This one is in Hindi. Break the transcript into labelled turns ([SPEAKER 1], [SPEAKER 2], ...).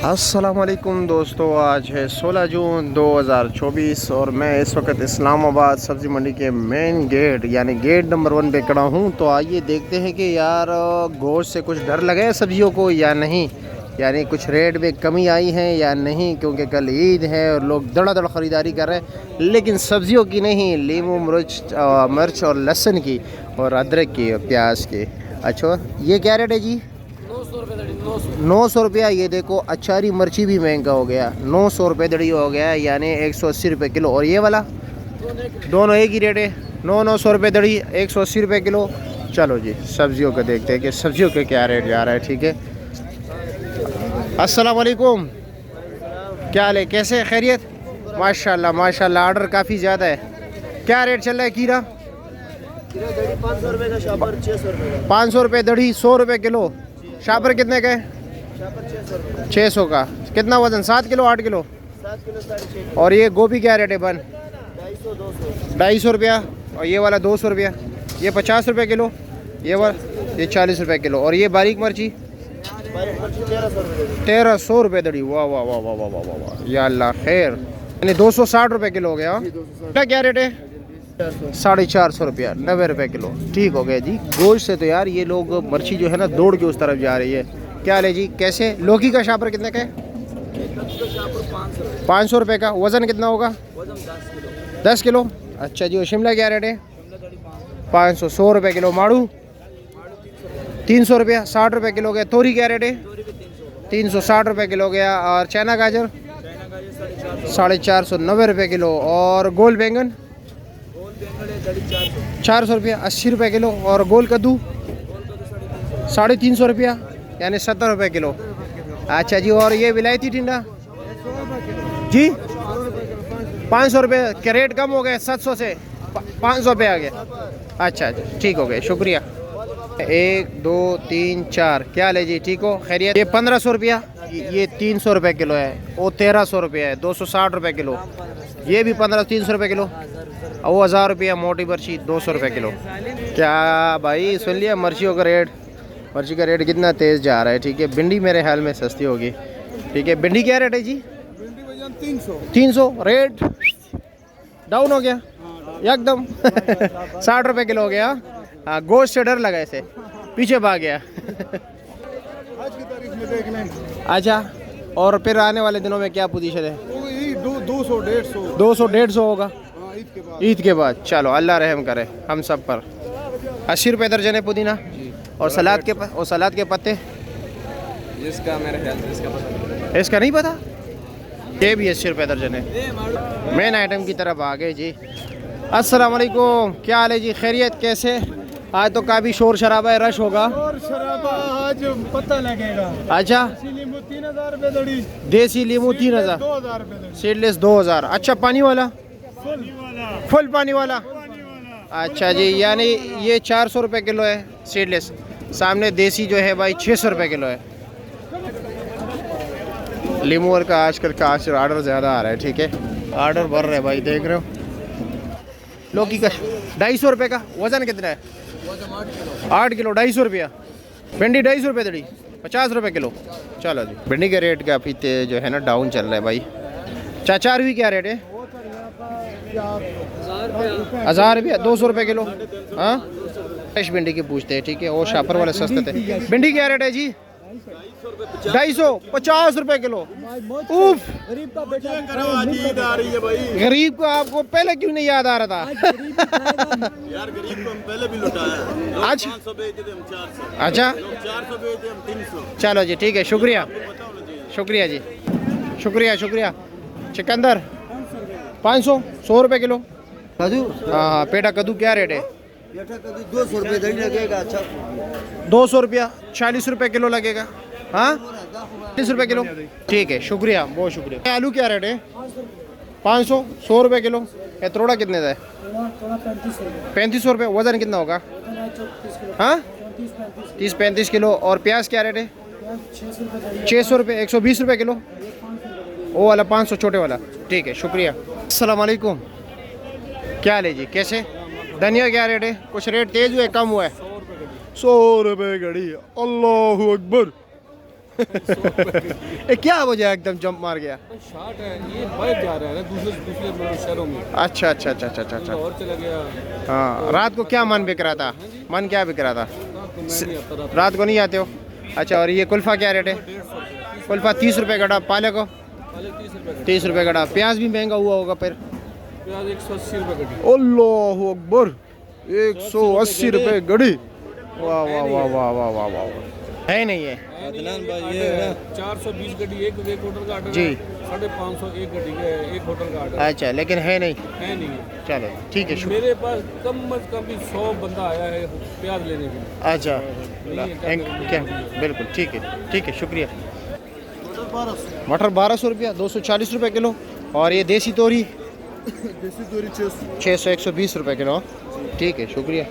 [SPEAKER 1] अस्सलामुअलैकुम दोस्तों, आज है 16 जून 2024 और मैं इस वक्त इस्लामाबाद सब्ज़ी मंडी के मेन गेट यानी गेट नंबर 1 पे खड़ा हूँ। तो आइए देखते हैं कि यार गोश्त से कुछ डर लगे है सब्जियों को या नहीं, यानी कुछ रेट में कमी आई है या नहीं, क्योंकि कल ईद है और लोग धड़ाधड़ ख़रीदारी कर रहे हैं, लेकिन सब्जियों की नहीं, लीमू मिर्च और लहसुन की और अदरक की और प्याज की। अच्छा, ये क्या रेट है जी? 900 रुपया। ये देखो अचारी मिर्ची भी महंगा हो गया, 900 रुपये दड़ी हो गया, यानी 180 रुपये किलो। और ये वाला दोनों एक ही रेट है, 900 रुपये दड़ी, 180 रुपये किलो। चलो जी सब्जियों का देखते हैं कि सब्जियों के क्या रेट जा रहा है। ठीक है, अस्सलाम वालेकुम, क्या हाल है, कैसे, खैरियत? माशाल्लाह माशाल्लाह, ऑर्डर काफ़ी ज़्यादा है। क्या रेट चल रहा है खीरा?
[SPEAKER 2] 500 रुपये का शापर, 600 रुपये का।
[SPEAKER 1] 500 रुपये दड़ी, 100 रुपये किलो। शापर कितने का है?
[SPEAKER 2] शापर 600 रुपये।
[SPEAKER 1] 600 का। कितना वजन, 7 किलो 8 किलो?
[SPEAKER 2] 7 किलो 6.5।
[SPEAKER 1] और ये गोभी क्या रेट है बन?
[SPEAKER 2] 250 200।
[SPEAKER 1] 250 रुपया। और ये वाला 200 रुपया। ये 50 रुपये किलो। ये वाला ये 40 रुपये किलो। और ये बारीक मिर्ची
[SPEAKER 2] 1300 रुपये।
[SPEAKER 1] 1300 रुपये दड़ी। वाह वाह वाह वाह वाह वाह वाह वाह, या अल्लाह खैर, यानी 260 रुपये किलो हो गया। क्या रेट है? 450 रुपया, 90 रुपये किलो। ठीक हो गया जी। गोश्त से तो यार ये लोग मिर्ची जो है ना दौड़ के उस तरफ जा रही है। क्या ले जी, कैसे? लौकी का शापर कितने का है? 500 रुपये का। वज़न कितना होगा? 10 किलो। अच्छा जी, और शिमला क्या रेट है? 500, 100 रुपये किलो। माड़ू 300 रुपया, 60 रुपये किलो गया। तोरी क्या रेट है? 360 रुपये किलो गया। और चना गाजर 450, 90 रुपये किलो। और गोल बैंगन 400 रुपया, 80 रुपये किलो। और गोल कद्दू 350 रुपया, यानी 70 रुपये किलो। अच्छा जी, और ये विलायती टिंडा जी 500 रुपये के। रेट कम हो गए 700 से 500 रुपये आ गया। अच्छा अच्छा, ठीक हो गए, शुक्रिया। 1 2 3 4, क्या ले जी, ठीक हो, खैरियत? ये 1500 रुपया, ये 300 रुपये किलो है। वो 1300 रुपया है, 260 रुपये किलो। ये भी 300 रुपये किलो। और वो 1000 रुपया मोटी मिर्ची 200 रुपये किलो। क्या भाई, सुन लिया मिर्चियों का रेट? मिर्ची का रेट कितना तेज़ जा रहा है। ठीक है, भिंडी मेरे ख्याल में सस्ती होगी। ठीक है, भिंडी क्या रेट है जी? 300। रेट डाउन हो गया एकदम 60 रुपये किलो हो गया। हाँ, गोश्त से डर लगा, ऐसे पीछे भाग गया
[SPEAKER 2] आज की तारीख में देख लें।
[SPEAKER 1] अच्छा, और फिर आने वाले दिनों में क्या पोजीशन है?
[SPEAKER 2] 200 150
[SPEAKER 1] 200-150 होगा
[SPEAKER 2] ईद के बाद।
[SPEAKER 1] ईद के बाद। चलो अल्लाह रहम करे हम सब पर। 80 रुपये दर्जन है पुदीना। और सलाद के पत्ते
[SPEAKER 2] इसका मेरे ख्याल से इसका पता
[SPEAKER 1] इसका नहीं पता। ये भी 80 रुपये दर्जन है। मेन आइटम की तरफ आ गए जी। अस्सलाम वालेकुम, क्या हाल है जी, खैरियत, कैसे? आज तो काफ़ी शोर शराबा है, रश होगा।
[SPEAKER 2] और शराबा आज पता लगेगा।
[SPEAKER 1] अच्छा,
[SPEAKER 2] लीमू 3000 रुपये दड़ी।
[SPEAKER 1] देसी लीमू 3000,
[SPEAKER 2] 2000 रुपये दड़ी।
[SPEAKER 1] सीडलेस 2000। अच्छा, पानी वाला? फुल पानी वाला। अच्छा जी, यानी ये 400 रुपये किलो है सीडलेस। सामने देसी जो है भाई 600 रुपये किलो है। लीमू का आजकल का ऑर्डर ज़्यादा आ रहा है। ठीक है, ऑर्डर बढ़ रहा है भाई, देख रहे हो। लौकी का 250 रुपये का। वज़न कितना है? 8 किलो, 250 रुपया। भिंडी 250 रुपये दड़ी, 50 रुपये किलो। चलो जी, भिंडी का रेट काफ़ी जो है ना डाउन चल रहा है भाई। चाचार भी क्या रेट है? 1000 रुपया, 200 रुपये किलो। हाँ, फ्रेश भिंडी की पूछते हैं। ठीक है, वो शापर वाले सस्ते थे। भिंडी क्या रेट है जी? 250, 50 रुपये किलो। उफ,
[SPEAKER 2] गरीब का बेटा आ रही है भाई।
[SPEAKER 1] गरीब को आपको पहले क्यों नहीं याद आ रहा था?
[SPEAKER 2] यार गरीब को हम पहले भी लुटाया।
[SPEAKER 1] आज
[SPEAKER 2] 500 बेचते थे हम 400।
[SPEAKER 1] अच्छा,
[SPEAKER 2] 400 बेचते हम 300।
[SPEAKER 1] चलो जी, ठीक है, शुक्रिया शुक्रिया जी, शुक्रिया शुक्रिया। चिकंदर 500, 100 रुपये किलो।
[SPEAKER 3] कद्दू,
[SPEAKER 1] हाँ, पेटा कद्दू क्या रेट है?
[SPEAKER 3] 200 रुपये दही लगेगा। अच्छा,
[SPEAKER 1] 200 रुपया, 40 रुपये किलो लगेगा। हाँ, 30 रुपये किलो। ठीक है, शुक्रिया, बहुत शुक्रिया। आलू क्या रेट है? 500, 100 रुपये किलो। ये तोड़ा कितने का है? 3500 रुपये। वज़न कितना होगा? हाँ, 30-35 किलो। और प्याज क्या रेट है? 600 रुपये, 120 रुपये किलो। वो वाला 500 छोटे वाला। ठीक है, शुक्रिया। अस्सलाम वालेकुम, क्या ले जी, कैसे? धनिया क्या रेट है? कुछ रेट तेज़ हुए कम हुआ है? 100 रुपये घड़ी। अल्लाह अकबर ये क्या वजह है एकदम जंप मार गया?
[SPEAKER 4] शार्ट है ये बाहर जा रहा है ना दूसरे शहरों में।
[SPEAKER 1] अच्छा अच्छा अच्छा अच्छा अच्छा अच्छा।
[SPEAKER 4] और चला गया।
[SPEAKER 1] हाँ, रात को क्या मन बिक रहा था? मन क्या बिक रहा था?
[SPEAKER 4] तो मैं नहीं आता रहा।
[SPEAKER 1] रात को नहीं आते हो? अच्छा, और ये कुल्फ़ा क्या रेट है?
[SPEAKER 4] 150
[SPEAKER 1] कुल्फ़ा 30 रुपये कटा, पाले को
[SPEAKER 4] पहले 30 रुपए
[SPEAKER 1] 30 रुपये कटा। प्याज भी महंगा हुआ होगा फिर?
[SPEAKER 4] प्याज 180 रुपए कटी।
[SPEAKER 1] अल्लाहु अकबर, 180 रुपये गड़ी। वाह वाह वाह वाह वाह वाह वाह। है नहीं है?
[SPEAKER 4] अदनान भाई ये है 420 गड्डी एक होटल का ऑर्डर
[SPEAKER 1] जी।
[SPEAKER 4] 550 एक गड्डी का एक होटल का ऑर्डर
[SPEAKER 1] अच्छा, लेकिन है नहीं।
[SPEAKER 4] है नहीं है।
[SPEAKER 1] चलो ठीक है, शुक्रिया।
[SPEAKER 4] मेरे पास कम अज कम भी 100 बंदा आया है प्याज लेने के लिए।
[SPEAKER 1] अच्छा, क्या बिल्कुल ठीक है, शुक्रिया। मटर 1200 रुपया, 240 रुपये किलो। और ये देसी तोरी
[SPEAKER 2] देसी तोरी 600।
[SPEAKER 1] 600 120 रुपये किलो। ठीक है, शुक्रिया।